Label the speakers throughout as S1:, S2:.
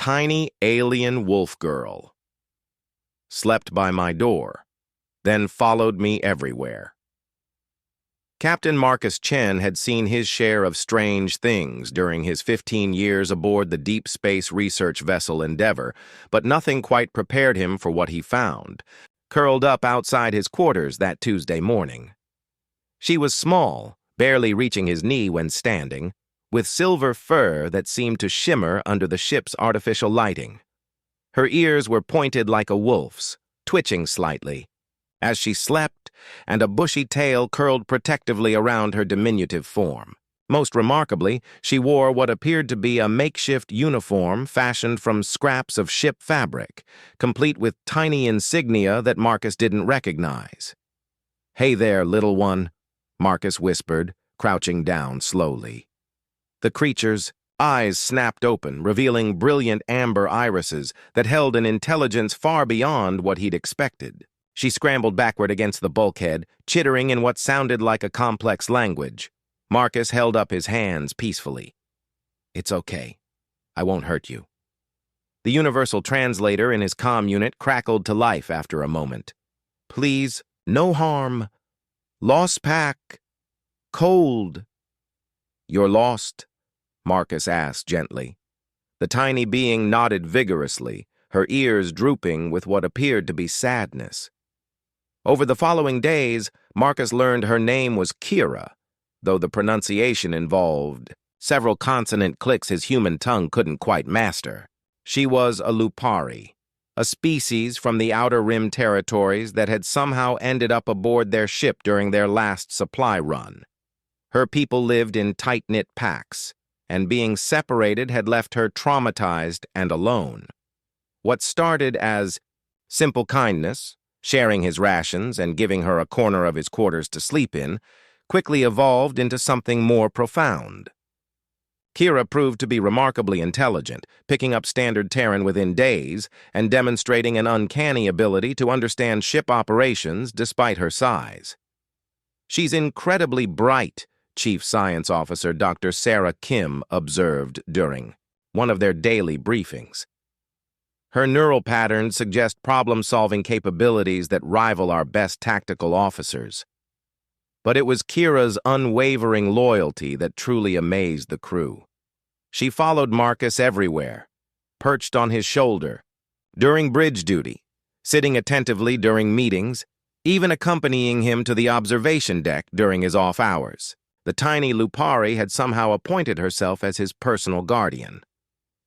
S1: tiny alien Wolfgirl. Slept by my door, then followed me everywhere. Captain Marcus Chen had seen his share of strange things during his 15 years aboard the deep space research vessel Endeavour, but nothing quite prepared him for what he found, curled up outside his quarters that Tuesday morning. She was small, barely reaching his knee when standing, with silver fur that seemed to shimmer under the ship's artificial lighting. Her ears were pointed like a wolf's, twitching slightly, as she slept, and a bushy tail curled protectively around her diminutive form. Most remarkably, she wore what appeared to be a makeshift uniform fashioned from scraps of ship fabric, complete with tiny insignia that Marcus didn't recognize. "Hey there, little one," Marcus whispered, crouching down slowly. The creature's eyes snapped open, revealing brilliant amber irises that held an intelligence far beyond what he'd expected. She scrambled backward against the bulkhead, chittering in what sounded like a complex language. Marcus held up his hands peacefully. "It's okay. I won't hurt you." The universal translator in his comm unit crackled to life after a moment. "Please, no harm. Lost pack. Cold." "You're lost?" Marcus asked gently. The tiny being nodded vigorously, her ears drooping with what appeared to be sadness. Over the following days, Marcus learned her name was Kira, though the pronunciation involved several consonant clicks his human tongue couldn't quite master. She was a Lupari, a species from the Outer Rim territories that had somehow ended up aboard their ship during their last supply run. Her people lived in tight-knit packs, and being separated had left her traumatized and alone. What started as simple kindness, sharing his rations and giving her a corner of his quarters to sleep in, quickly evolved into something more profound. Kira proved to be remarkably intelligent, picking up standard Terran within days and demonstrating an uncanny ability to understand ship operations despite her size. "She's incredibly bright," Chief Science Officer Dr. Sarah Kim observed during one of their daily briefings. "Her neural patterns suggest problem-solving capabilities that rival our best tactical officers." But it was Kira's unwavering loyalty that truly amazed the crew. She followed Marcus everywhere, perched on his shoulder, during bridge duty, sitting attentively during meetings, even accompanying him to the observation deck during his off hours. The tiny Lupari had somehow appointed herself as his personal guardian.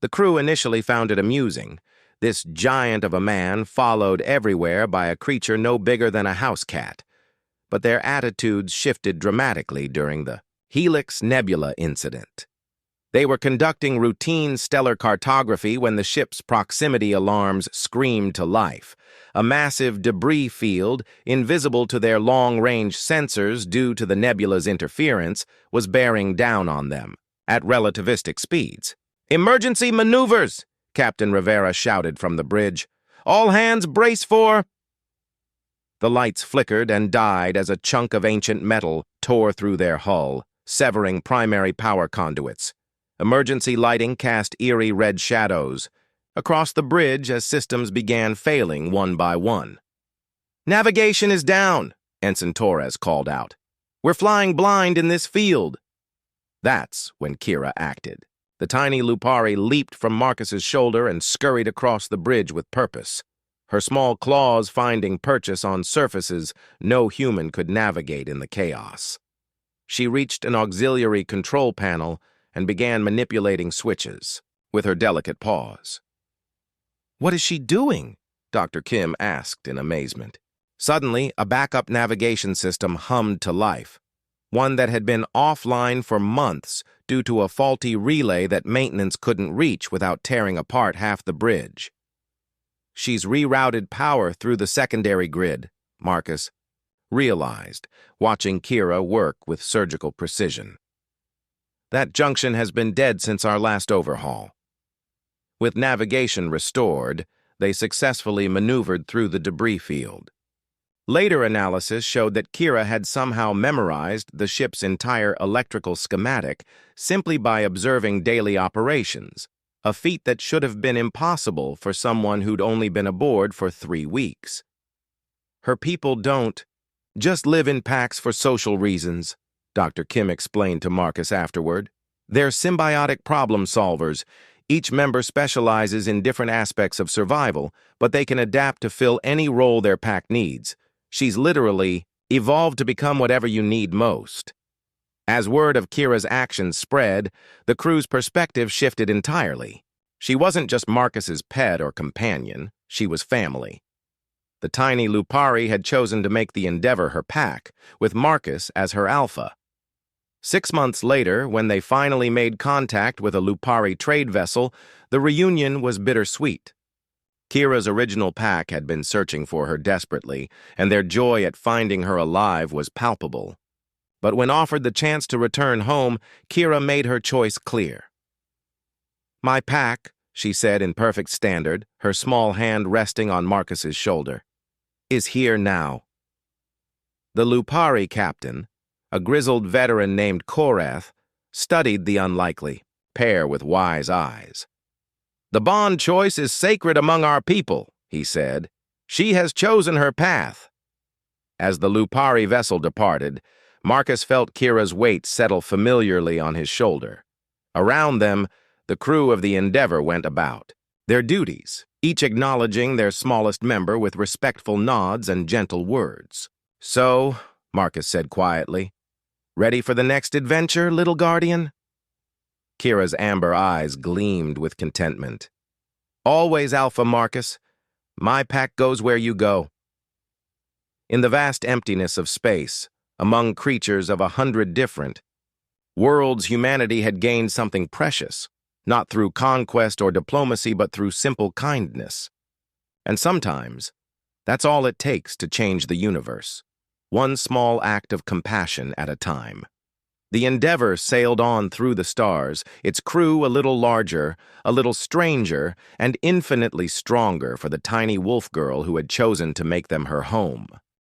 S1: The crew initially found it amusing. This giant of a man followed everywhere by a creature no bigger than a house cat. But their attitudes shifted dramatically during the Helix Nebula incident. They were conducting routine stellar cartography when the ship's proximity alarms screamed to life. A massive debris field, invisible to their long-range sensors due to the nebula's interference, was bearing down on them at relativistic speeds. "Emergency maneuvers!" Captain Rivera shouted from the bridge. "All hands brace for—" The lights flickered and died as a chunk of ancient metal tore through their hull, severing primary power conduits. Emergency lighting cast eerie red shadows across the bridge as systems began failing one by one. "Navigation is down," Ensign Torres called out. "We're flying blind in this field." That's when Kira acted. The tiny Lupari leaped from Marcus's shoulder and scurried across the bridge with purpose, her small claws finding purchase on surfaces no human could navigate in the chaos. She reached an auxiliary control panel and began manipulating switches with her delicate paws. "What is she doing?" Dr. Kim asked in amazement. Suddenly, a backup navigation system hummed to life, one that had been offline for months due to a faulty relay that maintenance couldn't reach without tearing apart half the bridge. "She's rerouted power through the secondary grid," Marcus realized, watching Kira work with surgical precision. "That junction has been dead since our last overhaul." With navigation restored, they successfully maneuvered through the debris field. Later analysis showed that Kira had somehow memorized the ship's entire electrical schematic simply by observing daily operations, a feat that should have been impossible for someone who'd only been aboard for 3 weeks. Her people don't just live in packs for social reasons, Dr. Kim explained to Marcus afterward. They're symbiotic problem solvers. Each member specializes in different aspects of survival, but they can adapt to fill any role their pack needs. She's literally evolved to become whatever you need most. As word of Kira's actions spread, the crew's perspective shifted entirely. She wasn't just Marcus's pet or companion, she was family. The tiny Lupari had chosen to make the Endeavor her pack, with Marcus as her alpha. 6 months later, when they finally made contact with a Lupari trade vessel, the reunion was bittersweet. Kira's original pack had been searching for her desperately, and their joy at finding her alive was palpable. But when offered the chance to return home, Kira made her choice clear. "My pack," she said in perfect standard, her small hand resting on Marcus's shoulder, "is here now." The Lupari captain, a grizzled veteran named Korath, studied the unlikely pair with wise eyes. "The bond choice is sacred among our people," he said. "She has chosen her path." As the Lupari vessel departed, Marcus felt Kira's weight settle familiarly on his shoulder. Around them, the crew of the Endeavor went about their duties, each acknowledging their smallest member with respectful nods and gentle words. "So," Marcus said quietly, "ready for the next adventure, little guardian?" Kira's amber eyes gleamed with contentment. "Always, Alpha Marcus. My pack goes where you go." In the vast emptiness of space, among creatures of 100 different worlds, humanity had gained something precious, not through conquest or diplomacy, but through simple kindness. And sometimes, that's all it takes to change the universe, one small act of compassion at a time. The Endeavor sailed on through the stars, its crew a little larger, a little stranger, and infinitely stronger for the tiny Wolfgirl who had chosen to make them her home.